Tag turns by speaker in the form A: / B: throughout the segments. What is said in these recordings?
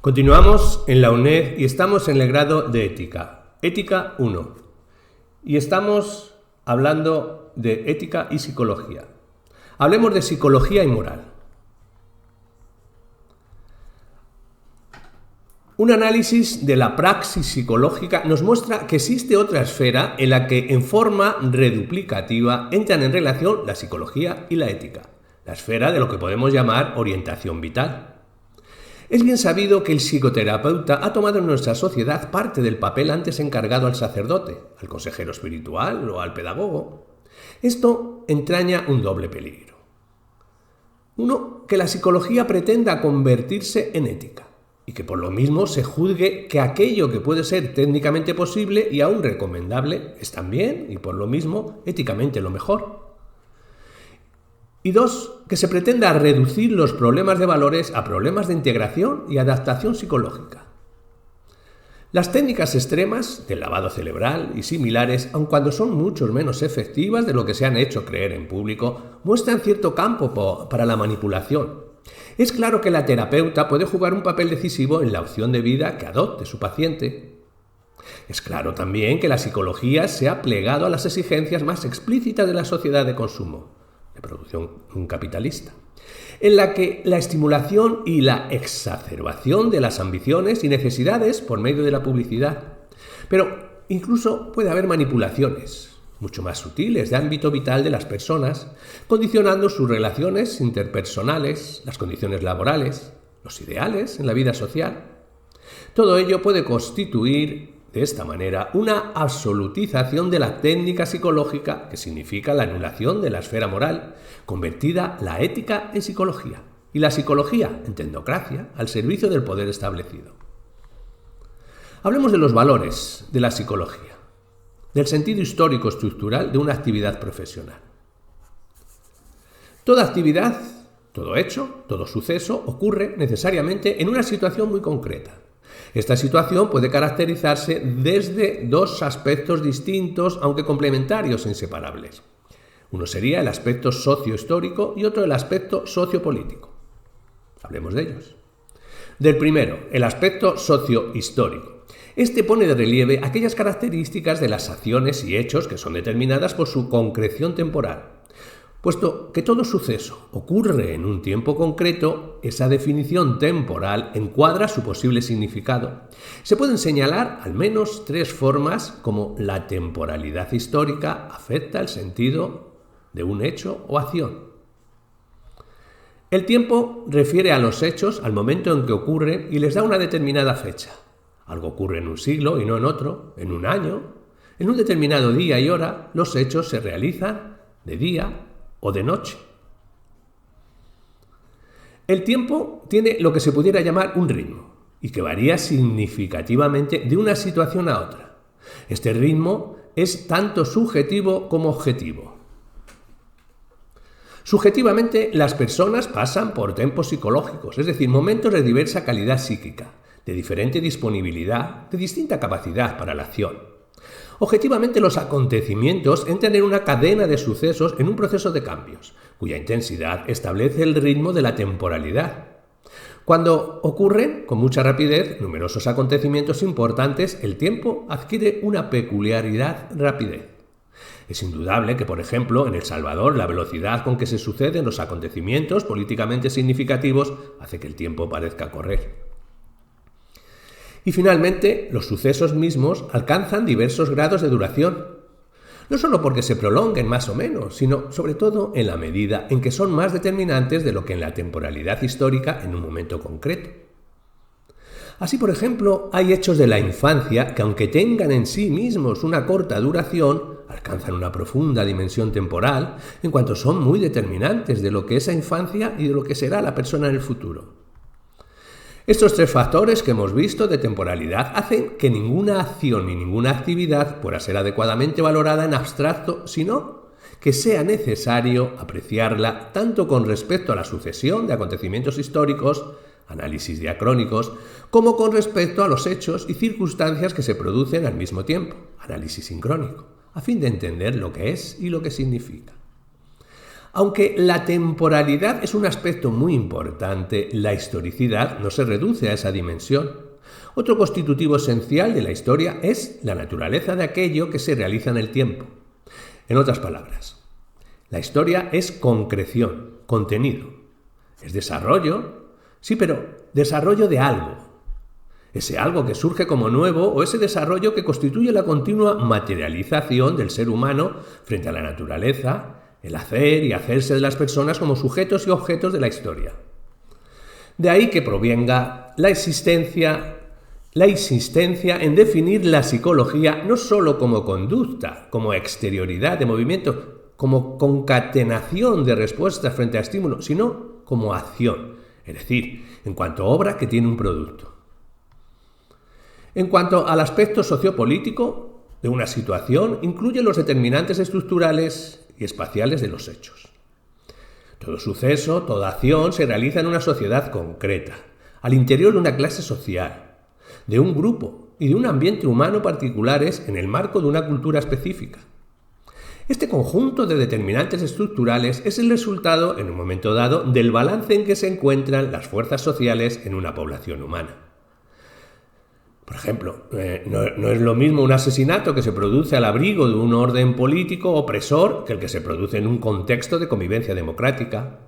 A: Continuamos en la UNED y estamos en el grado de Ética, Ética 1. Y estamos hablando de ética y psicología. Hablemos de psicología y moral. Un análisis de la praxis psicológica nos muestra que existe otra esfera en la que en forma reduplicativa entran en relación la psicología y la ética, la esfera de lo que podemos llamar orientación vital. Es bien sabido que el psicoterapeuta ha tomado en nuestra sociedad parte del papel antes encargado al sacerdote, al consejero espiritual o al pedagogo. Esto entraña un doble peligro. Uno, que la psicología pretenda convertirse en ética y que por lo mismo se juzgue que aquello que puede ser técnicamente posible y aún recomendable es también, y por lo mismo, éticamente lo mejor. Y dos, que se pretenda reducir los problemas de valores a problemas de integración y adaptación psicológica. Las técnicas extremas del lavado cerebral y similares, aun cuando son mucho menos efectivas de lo que se han hecho creer en público, muestran cierto campo para la manipulación. Es claro que la terapeuta puede jugar un papel decisivo en la opción de vida que adopte su paciente. Es claro también que la psicología se ha plegado a las exigencias más explícitas de la sociedad de consumo, de producción capitalista, en la que la estimulación y la exacerbación de las ambiciones y necesidades por medio de la publicidad. Pero incluso puede haber manipulaciones mucho más sutiles de ámbito vital de las personas, condicionando sus relaciones interpersonales, las condiciones laborales, los ideales en la vida social. Todo ello puede constituir de esta manera una absolutización de la técnica psicológica, que significa la anulación de la esfera moral, convertida la ética en psicología y la psicología en tecnocracia al servicio del poder establecido. Hablemos de los valores de la psicología, del sentido histórico estructural de una actividad profesional. Toda actividad, todo hecho, todo suceso ocurre necesariamente en una situación muy concreta. Esta situación puede caracterizarse desde dos aspectos distintos, aunque complementarios e inseparables. Uno sería el aspecto sociohistórico y otro el aspecto sociopolítico. Hablemos de ellos. Del primero, el aspecto sociohistórico. Este pone de relieve aquellas características de las acciones y hechos que son determinadas por su concreción temporal. Puesto que todo suceso ocurre en un tiempo concreto, esa definición temporal encuadra su posible significado. Se pueden señalar al menos tres formas como la temporalidad histórica afecta el sentido de un hecho o acción. El tiempo refiere a los hechos al momento en que ocurren y les da una determinada fecha. Algo ocurre en un siglo y no en otro, en un año. En un determinado día y hora, los hechos se realizan de día o de noche. El tiempo tiene lo que se pudiera llamar un ritmo y que varía significativamente de una situación a otra. Este ritmo es tanto subjetivo como objetivo. Subjetivamente, las personas pasan por tempos psicológicos, es decir, momentos de diversa calidad psíquica, de diferente disponibilidad, de distinta capacidad para la acción. Objetivamente, los acontecimientos entran en una cadena de sucesos en un proceso de cambios, cuya intensidad establece el ritmo de la temporalidad. Cuando ocurren con mucha rapidez numerosos acontecimientos importantes, el tiempo adquiere una peculiaridad rapidez. Es indudable que, por ejemplo, en El Salvador, la velocidad con que se suceden los acontecimientos políticamente significativos hace que el tiempo parezca correr. Y finalmente, los sucesos mismos alcanzan diversos grados de duración, no solo porque se prolonguen más o menos, sino sobre todo en la medida en que son más determinantes de lo que en la temporalidad histórica en un momento concreto. Así, por ejemplo, hay hechos de la infancia que, aunque tengan en sí mismos una corta duración, alcanzan una profunda dimensión temporal en cuanto son muy determinantes de lo que es esa infancia y de lo que será la persona en el futuro. Estos tres factores que hemos visto de temporalidad hacen que ninguna acción ni ninguna actividad pueda ser adecuadamente valorada en abstracto, sino que sea necesario apreciarla tanto con respecto a la sucesión de acontecimientos históricos, análisis diacrónicos, como con respecto a los hechos y circunstancias que se producen al mismo tiempo, análisis sincrónico, a fin de entender lo que es y lo que significa. Aunque la temporalidad es un aspecto muy importante, la historicidad no se reduce a esa dimensión. Otro constitutivo esencial de la historia es la naturaleza de aquello que se realiza en el tiempo. En otras palabras, la historia es concreción, contenido. Es desarrollo, sí, pero desarrollo de algo. Ese algo que surge como nuevo o ese desarrollo que constituye la continua materialización del ser humano frente a la naturaleza, el hacer y hacerse de las personas como sujetos y objetos de la historia. De ahí que provenga la insistencia en definir la psicología no sólo como conducta, como exterioridad de movimiento, como concatenación de respuestas frente a estímulos, sino como acción, es decir, en cuanto a obra que tiene un producto. En cuanto al aspecto sociopolítico de una situación, incluye los determinantes estructurales y espaciales de los hechos. Todo suceso, toda acción se realiza en una sociedad concreta, al interior de una clase social, de un grupo y de un ambiente humano particulares en el marco de una cultura específica. Este conjunto de determinantes estructurales es el resultado, en un momento dado, del balance en que se encuentran las fuerzas sociales en una población humana. Por ejemplo, no es lo mismo un asesinato que se produce al abrigo de un orden político opresor que el que se produce en un contexto de convivencia democrática.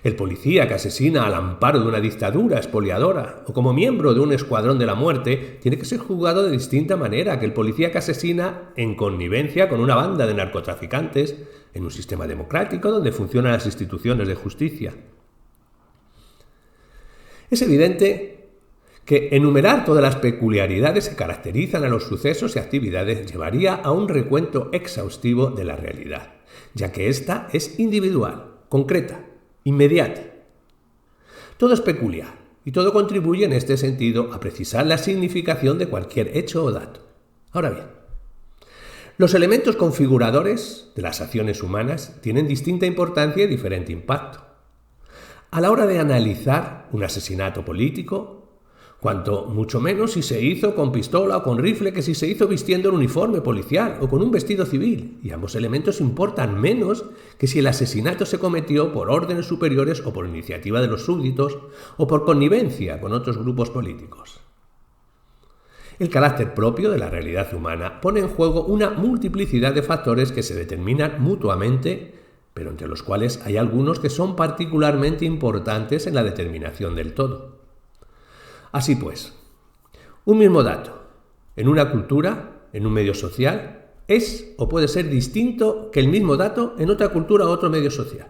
A: El policía que asesina al amparo de una dictadura expoliadora o como miembro de un escuadrón de la muerte tiene que ser juzgado de distinta manera que el policía que asesina en connivencia con una banda de narcotraficantes en un sistema democrático donde funcionan las instituciones de justicia. Es evidente que enumerar todas las peculiaridades que caracterizan a los sucesos y actividades llevaría a un recuento exhaustivo de la realidad, ya que ésta es individual, concreta, inmediata. Todo es peculiar y todo contribuye en este sentido a precisar la significación de cualquier hecho o dato. Ahora bien, los elementos configuradores de las acciones humanas tienen distinta importancia y diferente impacto. A la hora de analizar un asesinato político, cuanto mucho menos si se hizo con pistola o con rifle que si se hizo vistiendo el uniforme policial o con un vestido civil, y ambos elementos importan menos que si el asesinato se cometió por órdenes superiores o por iniciativa de los súbditos o por connivencia con otros grupos políticos. El carácter propio de la realidad humana pone en juego una multiplicidad de factores que se determinan mutuamente, pero entre los cuales hay algunos que son particularmente importantes en la determinación del todo. Así pues, un mismo dato, en una cultura, en un medio social, es o puede ser distinto que el mismo dato en otra cultura o otro medio social.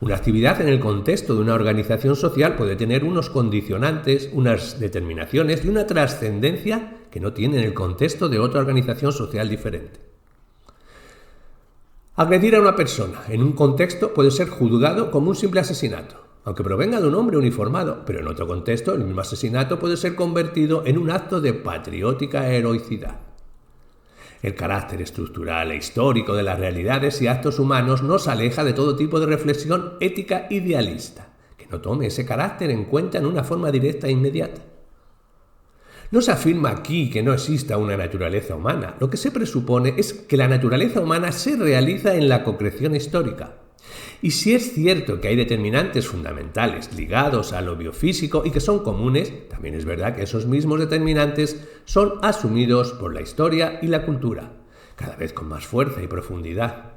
A: Una actividad en el contexto de una organización social puede tener unos condicionantes, unas determinaciones y una trascendencia que no tiene en el contexto de otra organización social diferente. Agredir a una persona en un contexto puede ser juzgado como un simple asesinato, aunque provenga de un hombre uniformado, pero en otro contexto el mismo asesinato puede ser convertido en un acto de patriótica heroicidad. El carácter estructural e histórico de las realidades y actos humanos nos aleja de todo tipo de reflexión ética idealista, que no tome ese carácter en cuenta en una forma directa e inmediata. No se afirma aquí que no exista una naturaleza humana. Lo que se presupone es que la naturaleza humana se realiza en la concreción histórica. Y si es cierto que hay determinantes fundamentales ligados a lo biofísico y que son comunes, también es verdad que esos mismos determinantes son asumidos por la historia y la cultura, cada vez con más fuerza y profundidad.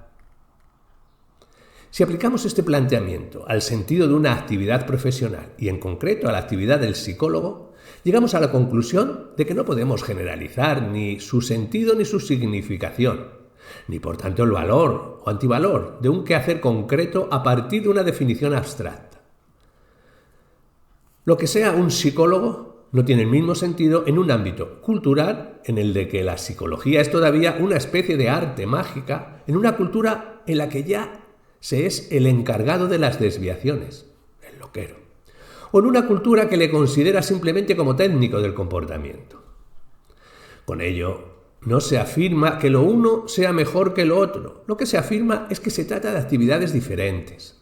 A: Si aplicamos este planteamiento al sentido de una actividad profesional y en concreto a la actividad del psicólogo, llegamos a la conclusión de que no podemos generalizar ni su sentido ni su significación, ni por tanto el valor o antivalor de un quehacer concreto a partir de una definición abstracta. Lo que sea un psicólogo no tiene el mismo sentido en un ámbito cultural en el de que la psicología es todavía una especie de arte mágica en una cultura en la que ya se es el encargado de las desviaciones, el loquero, o en una cultura que le considera simplemente como técnico del comportamiento. Con ello, no se afirma que lo uno sea mejor que lo otro. Lo que se afirma es que se trata de actividades diferentes.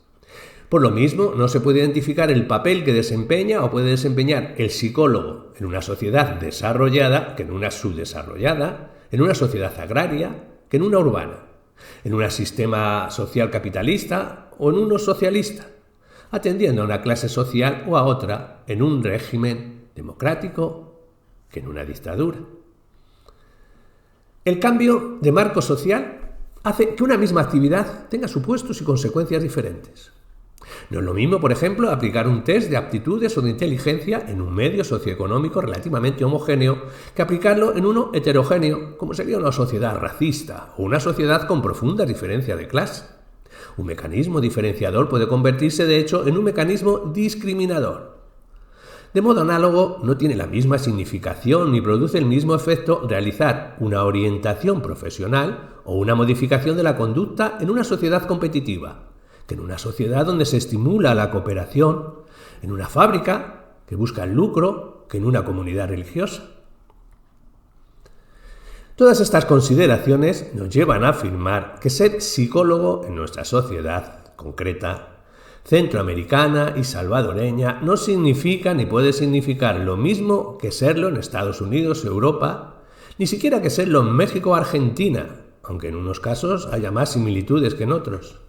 A: Por lo mismo, no se puede identificar el papel que desempeña o puede desempeñar el psicólogo en una sociedad desarrollada que en una subdesarrollada, en una sociedad agraria que en una urbana. en un sistema social capitalista o en uno socialista, atendiendo a una clase social o a otra en un régimen democrático que en una dictadura. El cambio de marco social hace que una misma actividad tenga supuestos y consecuencias diferentes. No es lo mismo, por ejemplo, aplicar un test de aptitudes o de inteligencia en un medio socioeconómico relativamente homogéneo que aplicarlo en uno heterogéneo, como sería una sociedad racista o una sociedad con profunda diferencia de clase. Un mecanismo diferenciador puede convertirse, de hecho, en un mecanismo discriminador. De modo análogo, no tiene la misma significación ni produce el mismo efecto realizar una orientación profesional o una modificación de la conducta en una sociedad competitiva, que en una sociedad donde se estimula la cooperación, en una fábrica que busca el lucro, que en una comunidad religiosa. Todas estas consideraciones nos llevan a afirmar que ser psicólogo en nuestra sociedad concreta, centroamericana y salvadoreña, no significa ni puede significar lo mismo que serlo en Estados Unidos, Europa, ni siquiera que serlo en México o Argentina, aunque en unos casos haya más similitudes que en otros.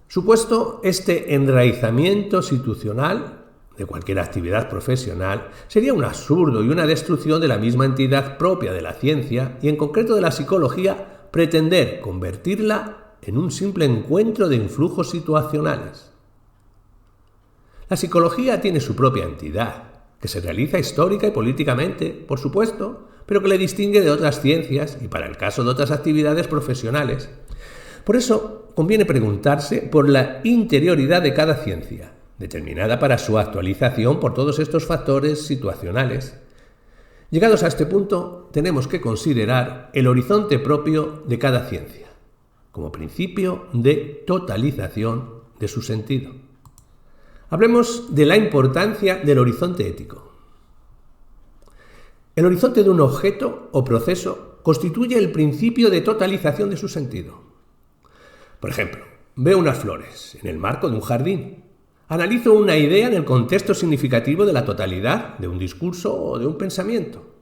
A: Supuesto este enraizamiento institucional de cualquier actividad profesional, sería un absurdo y una destrucción de la misma entidad propia de la ciencia y en concreto de la psicología pretender convertirla en un simple encuentro de influjos situacionales. La psicología tiene su propia entidad, que se realiza histórica y políticamente, por supuesto, pero que le distingue de otras ciencias y para el caso de otras actividades profesionales. Por eso conviene preguntarse por la interioridad de cada ciencia, determinada para su actualización por todos estos factores situacionales. Llegados a este punto, tenemos que considerar el horizonte propio de cada ciencia, como principio de totalización de su sentido. Hablemos de la importancia del horizonte ético. El horizonte de un objeto o proceso constituye el principio de totalización de su sentido. Por ejemplo, veo unas flores en el marco de un jardín. Analizo una idea en el contexto significativo de la totalidad de un discurso o de un pensamiento.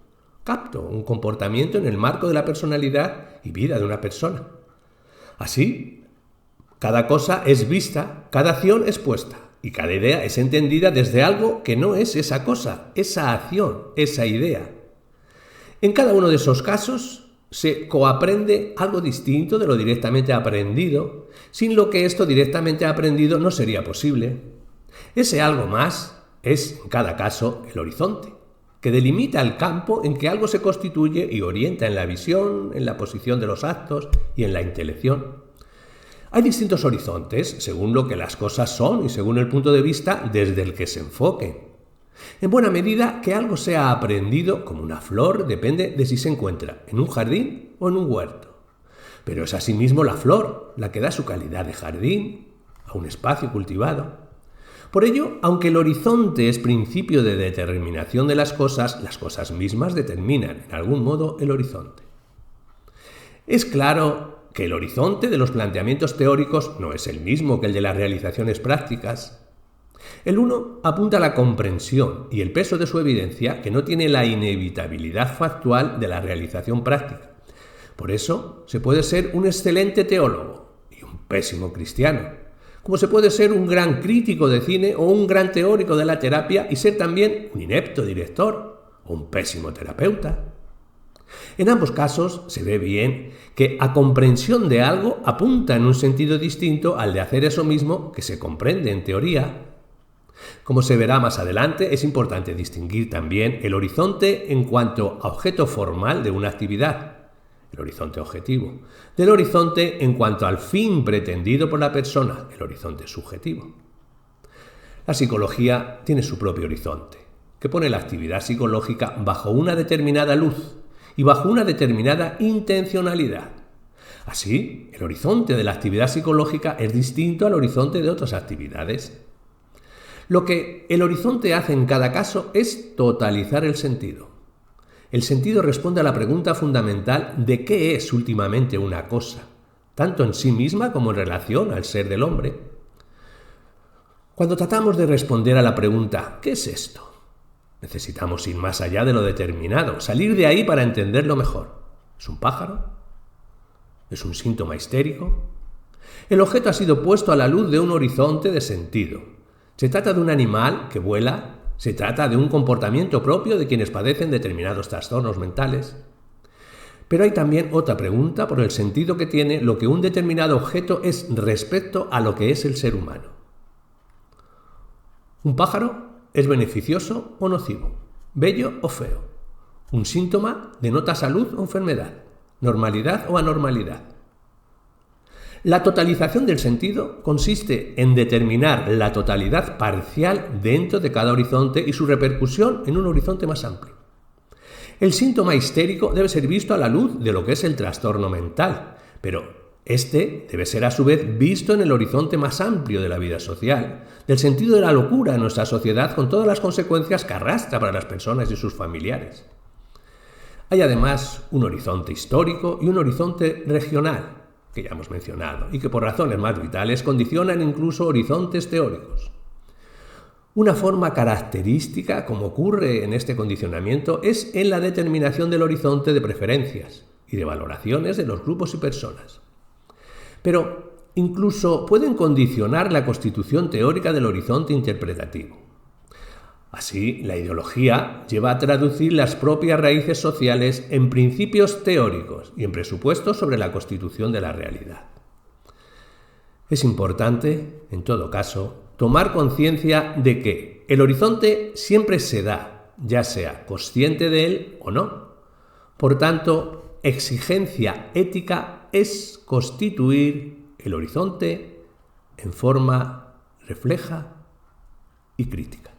A: Capto un comportamiento en el marco de la personalidad y vida de una persona. Así, cada cosa es vista, cada acción es puesta y cada idea es entendida desde algo que no es esa cosa, esa acción, esa idea. En cada uno de esos casos se coaprende algo distinto de lo directamente aprendido, sin lo que esto directamente aprendido no sería posible. Ese algo más es, en cada caso, el horizonte, que delimita el campo en que algo se constituye y orienta en la visión, en la posición de los actos y en la intelección. Hay distintos horizontes según lo que las cosas son y según el punto de vista desde el que se enfoquen. En buena medida, que algo sea aprendido como una flor depende de si se encuentra en un jardín o en un huerto. Pero es asimismo la flor la que da su calidad de jardín a un espacio cultivado. Por ello, aunque el horizonte es principio de determinación de las cosas mismas determinan en algún modo el horizonte. Es claro que el horizonte de los planteamientos teóricos no es el mismo que el de las realizaciones prácticas. El uno apunta a la comprensión y el peso de su evidencia que no tiene la inevitabilidad factual de la realización práctica. Por eso se puede ser un excelente teólogo y un pésimo cristiano, como se puede ser un gran crítico de cine o un gran teórico de la terapia y ser también un inepto director o un pésimo terapeuta. En ambos casos se ve bien que a comprensión de algo apunta en un sentido distinto al de hacer eso mismo que se comprende en teoría. Como se verá más adelante, es importante distinguir también el horizonte en cuanto a objeto formal de una actividad, el horizonte objetivo, del horizonte en cuanto al fin pretendido por la persona, el horizonte subjetivo. La psicología tiene su propio horizonte, que pone la actividad psicológica bajo una determinada luz y bajo una determinada intencionalidad. Así, el horizonte de la actividad psicológica es distinto al horizonte de otras actividades. Lo que el horizonte hace en cada caso es totalizar el sentido. El sentido responde a la pregunta fundamental de qué es últimamente una cosa, tanto en sí misma como en relación al ser del hombre. Cuando tratamos de responder a la pregunta ¿qué es esto?, necesitamos ir más allá de lo determinado, salir de ahí para entenderlo mejor. ¿Es un pájaro? ¿Es un síntoma histérico? El objeto ha sido puesto a la luz de un horizonte de sentido. ¿Se trata de un animal que vuela? ¿Se trata de un comportamiento propio de quienes padecen determinados trastornos mentales? Pero hay también otra pregunta por el sentido que tiene lo que un determinado objeto es respecto a lo que es el ser humano. ¿Un pájaro es beneficioso o nocivo? ¿Bello o feo? ¿Un síntoma denota salud o enfermedad? ¿Normalidad o anormalidad? La totalización del sentido consiste en determinar la totalidad parcial dentro de cada horizonte y su repercusión en un horizonte más amplio. El síntoma histérico debe ser visto a la luz de lo que es el trastorno mental, pero este debe ser a su vez visto en el horizonte más amplio de la vida social, del sentido de la locura en nuestra sociedad con todas las consecuencias que arrastra para las personas y sus familiares. Hay además un horizonte histórico y un horizonte regional, que ya hemos mencionado, y que por razones más vitales condicionan incluso horizontes teóricos. Una forma característica, como ocurre en este condicionamiento, es en la determinación del horizonte de preferencias y de valoraciones de los grupos y personas. Pero incluso pueden condicionar la constitución teórica del horizonte interpretativo. Así, la ideología lleva a traducir las propias raíces sociales en principios teóricos y en presupuestos sobre la constitución de la realidad. Es importante, en todo caso, tomar conciencia de que el horizonte siempre se da, ya sea consciente de él o no. Por tanto, exigencia ética es constituir el horizonte en forma refleja y crítica.